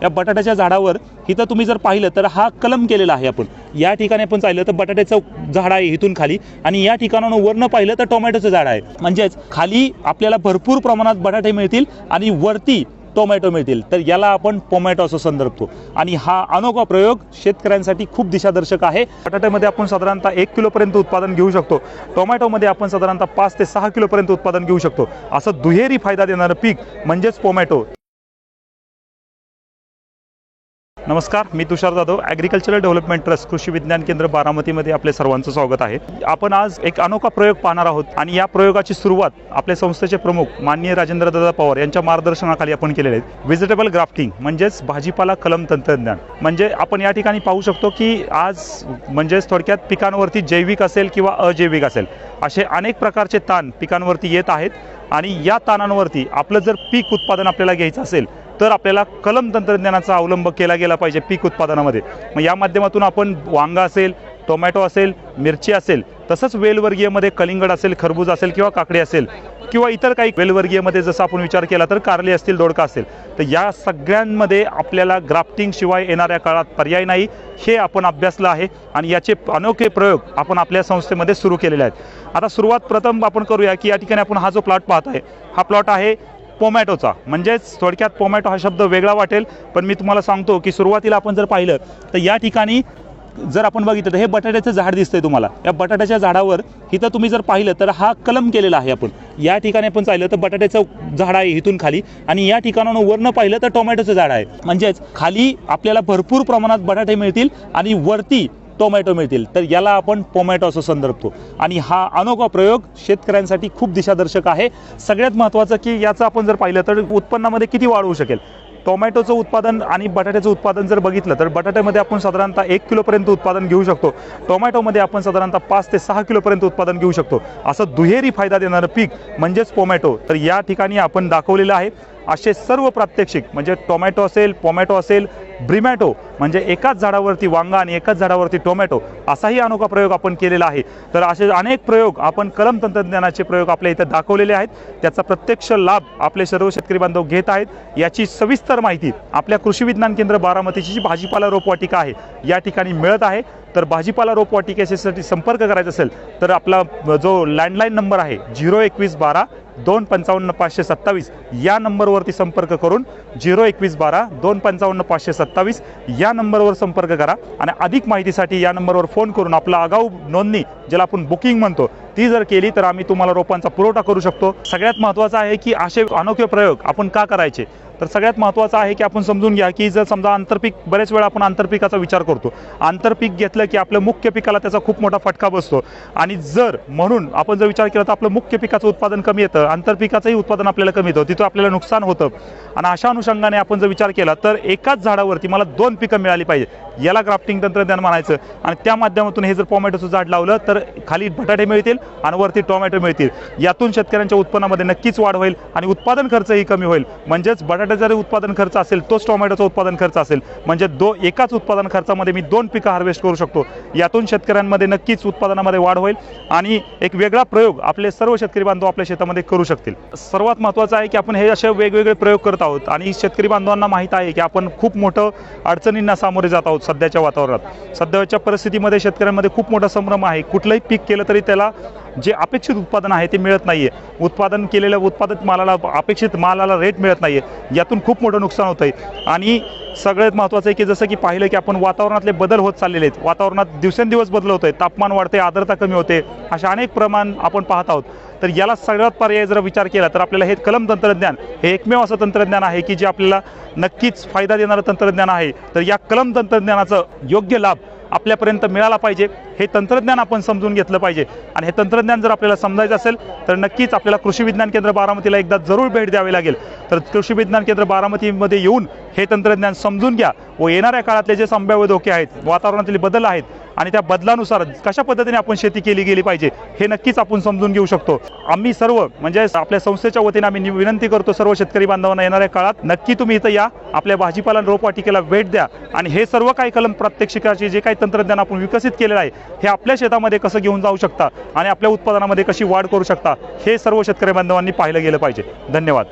या बटाट्याच्या झाडावर इथं तुम्ही जर पाहिलं तर हा कलम केलेला आहे आपण या ठिकाणी आपण पाहिलं तर बटाट्याचं झाड आहे इथून खाली आणि या ठिकाणावरून वरनं पाहिलं तर टोमॅटोचं झाड आहे म्हणजेच खाली आपल्याला भरपूर प्रमाणात बटाटे मिळतील आणि वरती टोमॅटो मिळतील तर याला आपण पोमॅटो असं संदर्भतो आणि हा अनोखा प्रयोग शेतकऱ्यांसाठी खूप दिशादर्शक आहे। बटाट्यामध्ये आपण साधारणतः 1 किलोपर्यंत उत्पादन घेऊ शकतो, टोमॅटोमध्ये आपण साधारणतः 5 ते 6 किलोपर्यंत उत्पादन घेऊ शकतो। असं दुहेरी फायदा देणारं पीक म्हणजेच पोमॅटो। नमस्कार, मी तुषार जाधव, ॲग्रिकल्चरल डेव्हलपमेंट ट्रस्ट कृषी विज्ञान केंद्र बारामतीमध्ये आपले सर्वांचं स्वागत आहे। आपण आज एक अनोखा प्रयोग पाहणार आहोत आणि या प्रयोगाची सुरुवात आपल्या संस्थेचे प्रमुख माननीय राजेंद्रदादा पवार यांच्या मार्गदर्शनाखाली आपण केलेले आहे। व्हेजिटेबल ग्राफ्टिंग म्हणजेच भाजीपाला कलम तंत्रज्ञान म्हणजे आपण या ठिकाणी पाहू शकतो की आज म्हणजेच थोडक्यात पिकांवरती जैविक असेल किंवा अजैविक असेल असे अनेक प्रकारचे ताण पिकांवरती येत आहेत आणि या ताणांवरती आपलं जर पीक उत्पादन आपल्याला घ्यायचं असेल तर आपल्याला कलम तंत्रज्ञानाचा अवलंब केला गेला पाहिजे पीक उत्पादनामध्ये। मग या माध्यमातून आपण वांगा असेल, टोमॅटो असेल, मिरची असेल, तसंच वेलवर्गीयमध्ये कलिंगड असेल, खरबूज असेल किंवा काकडी असेल किंवा इतर काही वेलवर्गीयमध्ये जसं आपण विचार केला तर कारली असतील, दोडका असेल, तर या सगळ्यांमध्ये आपल्याला ग्राफ्टिंग शिवाय येणाऱ्या काळात पर्याय नाही हे आपण अभ्यासलं आहे आणि याचे अनोखे प्रयोग आपण आपल्या संस्थेमध्ये सुरू केलेले आहेत। आता सुरुवात प्रथम आपण करूया की या ठिकाणी आपण हा जो प्लॉट पाहत आहे हा प्लॉट आहे पोमॅटोचा। म्हणजेच थोडक्यात पोमॅटो हा शब्द वेगळा वाटेल पण मी तुम्हाला सांगतो की सुरुवातीला आपण जर पाहिलं तर या ठिकाणी जर आपण बघितलं तर हे बटाट्याचं झाड दिसतंय तुम्हाला। या बटाट्याच्या झाडावर इथं तुम्ही जर पाहिलं तर हा कलम केलेला आहे आपण या ठिकाणी आपण पाहिलं तर बटाट्याचं झाड आहे इथून खाली आणि या ठिकाणावरून वरनं पाहिलं तर टोमॅटोचं झाड आहे म्हणजेच खाली आपल्याला भरपूर प्रमाणात बटाटे मिळतील आणि वरती टोमॅटो मिळतील तर याला आपण पोमॅटो असं संदर्भतो आणि हा अनोखा प्रयोग शेतकऱ्यांसाठी खूप दिशादर्शक आहे। सगळ्यात महत्त्वाचं की याचं आपण जर पाहिलं तर उत्पन्नामध्ये किती वाढ होऊ शकेल। टोमॅटोचं उत्पादन आणि बटाट्याचं उत्पादन जर बघितलं तर बटाट्यामध्ये आपण साधारणतः 1 किलोपर्यंत उत्पादन घेऊ शकतो, टोमॅटोमध्ये आपण साधारणतः 5 ते 6 किलोपर्यंत उत्पादन घेऊ शकतो। असं दुहेरी फायदा देणारं पीक म्हणजेच पोमॅटो। तर या ठिकाणी आपण दाखवलेलं आहे असे सर्व प्रात्यक्षिक म्हणजे टोमॅटो असेल, पोमॅटो असेल, ब्रिमॅटो म्हणजे एकाच झाडावरती वांगा आणि एकाच झाडावरती टोमॅटो असाही अनोखा प्रयोग आपण केलेला आहे। तर असे अनेक प्रयोग आपण कलम तंत्रज्ञानाचे प्रयोग आपल्या इथे दाखवलेले आहेत, त्याचा प्रत्यक्ष लाभ आपले सर्व शेतकरी बांधव घेत आहेत। याची सविस्तर माहिती आपल्या कृषी विज्ञान केंद्र बारामतीची जी भाजीपाला रोपवाटिका आहे या ठिकाणी मिळत आहे। तर भाजीपाला रोपवाटिकेसाठी संपर्क करायचा असेल तर आपला जो लँडलाईन नंबर आहे 02112 255 527 या नंबरवरती संपर्क करून 02112 255 527 या नंबरवर संपर्क करा आणि अधिक माहितीसाठी या नंबरवर फोन करून आपला आगाऊ नोंदणी ज्याला आपण बुकिंग म्हणतो ती जर केली तर आम्ही तुम्हाला रोपांचा पुरवठा करू शकतो। सगळ्यात महत्त्वाचं आहे की असे अनोखे प्रयोग आपण का करायचे तर सगळ्यात महत्त्वाचं आहे की आपण समजून घ्या की जर समजा आंतरपीक बरेच वेळा आपण आंतरपिकाचा विचार करतो, आंतरपीक घेतलं की आपल्या मुख्य पिकाला त्याचा खूप मोठा फटका बसतो आणि जर म्हणून आपण जर विचार केला तर आपलं मुख्य पिकाचं उत्पादन कमी येतं, आंतरपिकाचंही उत्पादन आपल्याला कमी येतं, तिथं आपल्याला नुकसान होतं आणि अशा अनुषंगाने आपण जर विचार केला तर एकाच झाडावरती मला 2 पिकं मिळाली पाहिजे याला ग्राफ्टिंग तंत्रज्ञान म्हणायचं आणि त्या माध्यमातून हे जर टोमॅटोचं झाड लावलं तर खाली बटाटे मिळतील आणि वरती टोमॅटो मिळतील। यातून शेतकऱ्यांच्या उत्पन्नामध्ये नक्कीच वाढ होईल आणि उत्पादन खर्चही कमी होईल। म्हणजेच बटाट्याचा जरी उत्पादन खर्च असेल तोच टोमॅटोचा उत्पादन खर्च असेल म्हणजे एकाच उत्पादन खर्चामध्ये मी 2 पिकं हार्वेस्ट करू शकतो। यातून शेतकऱ्यांमध्ये नक्कीच उत्पादनामध्ये वाढ होईल आणि एक वेगळा प्रयोग आपले सर्व शेतकरी बांधव आपल्या शेतामध्ये करू शकतील। सर्वात महत्त्वाचं आहे की आपण हे असे वेगवेगळे प्रयोग करत आहोत आणि शेतकरी बांधवांना माहीत आहे की आपण खूप मोठं अडचणींना सामोरे जात आहोत सध्याच्या वातावरणात। सध्याच्या परिस्थितीमध्ये शेतकऱ्यांमध्ये खूप मोठा संभ्रम आहे, कुठलंही पीक केलं तरी त्याला जे अपेक्षित उत्पादन आहे ते मिळत नाहीये, उत्पादन केलेल्या उत्पादित मालाला अपेक्षित मालाला रेट मिळत नाहीये, यातून खूप मोठं नुकसान होत आहे। आणि सगळ्यात महत्त्वाचं आहे की जसं की पाहिलं की आपण वातावरणातले बदल होत चाललेले आहेत, वातावरणात दिवसेंदिवस बदल होत आहे, तापमान वाढते, आर्द्रता कमी होते, अशा अनेक प्रमाण आपण पाहत आहोत। तर याला सगळ्यात पर्याय जर विचार केला तर आपल्याला हे कलम तंत्रज्ञान हे एकमेव असं तंत्रज्ञान आहे की जे आपल्याला नक्कीच फायदा देणारं तंत्रज्ञान आहे। तर या कलम तंत्रज्ञानाचं योग्य लाभ आपल्यापर्यंत मिळाला पाहिजे, हे तंत्रज्ञान आपण समजून घेतलं पाहिजे आणि हे तंत्रज्ञान जर आपल्याला समजायचं असेल तर नक्कीच आपल्याला कृषी विज्ञान केंद्र बारामतीला एकदा जरूर भेट द्यावी लागेल। तर कृषी विज्ञान केंद्र बारामतीमध्ये येऊन हे तंत्रज्ञान समजून घ्या व येणाऱ्या काळातले जे संभाव्य धोके आहेत, वातावरणातील बदल आहेत आणि त्या बदलानुसार कशा पद्धतीने आपण शेती केली गेली पाहिजे हे नक्कीच आपण समजून घेऊ शकतो। आम्ही सर्व म्हणजे आपल्या संस्थेच्या वतीने आम्ही विनंती करतो सर्व शेतकरी बांधवांना येणाऱ्या काळात नक्की तुम्ही इथं या, आपल्या भाजीपाला रोपवाटिकेला भेट द्या आणि हे सर्व काही कलम प्रात्यक्षिकाचे जे काही तंत्रज्ञान आपण विकसित केलेलं आहे हे आपल्या शेतामध्ये कसं घेऊन जाऊ शकता आणि आपल्या उत्पादनामध्ये कशी वाढ करू शकता हे सर्व शेतकरी बांधवांनी पाहिलं गेलं पाहिजे। धन्यवाद।